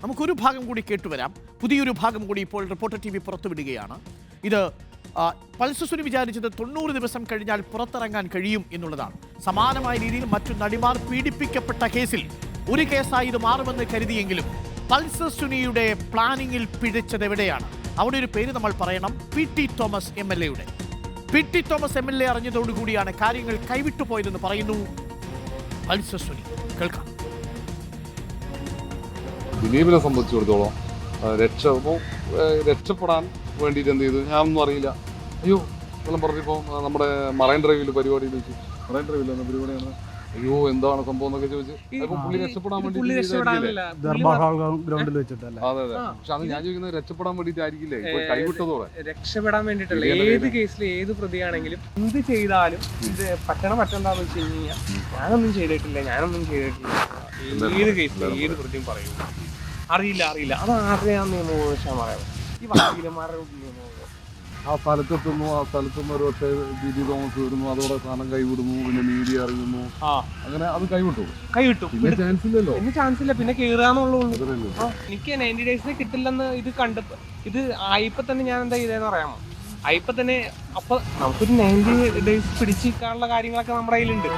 നമുക്കൊരു ഭാഗം കൂടി കേട്ടുവരാം. പുതിയൊരു ഭാഗം കൂടി ഇപ്പോൾ റിപ്പോർട്ടർ TV പുറത്തുവിടുകയാണ്. ഇത് പൾസ് സുനി വിചാരിച്ചത് 90 ദിവസം കഴിഞ്ഞാൽ പുറത്തിറങ്ങാൻ കഴിയും എന്നുള്ളതാണ്. സമാനമായ രീതിയിൽ മറ്റു നടിമാർ പീഡിപ്പിക്കപ്പെട്ട കേസിൽ ഒരു കേസായി ഇത് മാറുമെന്ന് കരുതിയെങ്കിലും പൾസ് സുനിയുടെ പ്ലാനിങ്ങിൽ പിഴച്ചത് എവിടെയാണ്? അവിടെ ഒരു പേര് നമ്മൾ പറയണം, PT Thomas MLA. PT Thomas MLA അറിഞ്ഞതോടുകൂടിയാണ് കാര്യങ്ങൾ കൈവിട്ടു പോയതെന്ന് പറയുന്നു പൾസ് സുനി. കേൾക്കാം. ദിലീപിനെ സംബന്ധിച്ചിടത്തോളം രക്ഷപ്പെടാൻ വേണ്ടിയിട്ട് എന്ത് ചെയ്തു ഞാനൊന്നും അറിയില്ല. അയ്യോ എല്ലാം പറഞ്ഞപ്പോൾ നമ്മുടെ മറൈൻ ഡ്രൈവിൽ പരിപാടിയിൽ വെച്ച് മറൈൻ ഡ്രൈവിൽ എന്ന പരിപാടിയാണ്. അയ്യോ എന്താണ് സംഭവം എന്നൊക്കെ ചോദിച്ചു. പുള്ളി രക്ഷപ്പെടാൻ വേണ്ടി ഗ്രൗണ്ടിൽ വെച്ചിട്ടല്ലേ? അതെ അതെ. പക്ഷെ അത് ഞാൻ ചോദിക്കുന്നത് രക്ഷപ്പെടാൻ വേണ്ടിയിട്ടായിരിക്കില്ലേ കൈവിട്ടതോടെ? രക്ഷപ്പെടാൻ വേണ്ടിട്ടല്ല. ഏത് കേസിൽ ഏത് പ്രതിയാണെങ്കിലും എന്ത് ചെയ്താലും ഇത് പറ്റണ്ടെന്ന് വെച്ച് കഴിഞ്ഞാൽ ഞാനൊന്നും ചെയ്തിട്ടില്ല. ഏത് കേസിൽ ഏത് പ്രതിയും പറയും അറിയില്ല. അത് ആരുടെയാന്ന് നിയമോപദേശം പറയാം. ഈ വക്കീലന്മാരുടെ നിയമോപദേശം. ആ സ്ഥലത്തെത്തുന്നു, ആ സ്ഥലത്തുനിന്ന് ഒരു ഒറ്റ PT തോമസ് വരുന്നു, അതോടെ സാധനം കൈവിടുന്നു, പിന്നെ മീഡിയ അറിയുന്നു, അങ്ങനെ അത് കൈവിട്ടു. പിന്നെ ചാൻസ് ഇല്ലല്ലോ. പിന്നെ ചാൻസ് ഇല്ല, പിന്നെ കേറാന്നുള്ളൂ. എനിക്ക് 90 ഡേയ്സിന് കിട്ടില്ലെന്ന് ഇത് കണ്ടപ്പോ ഇത് ആയിപ്പോ തന്നെ ഞാൻ എന്താ ചെയ്തതെന്ന് അറിയാമോ? ആയിപ്പോ തന്നെ അപ്പൊ നമുക്കൊരു 90 ഡേയ്സ് പിടിച്ചിരിക്കാനുള്ള കാര്യങ്ങളൊക്കെ നമ്മുടെ കയ്യിലുണ്ട്.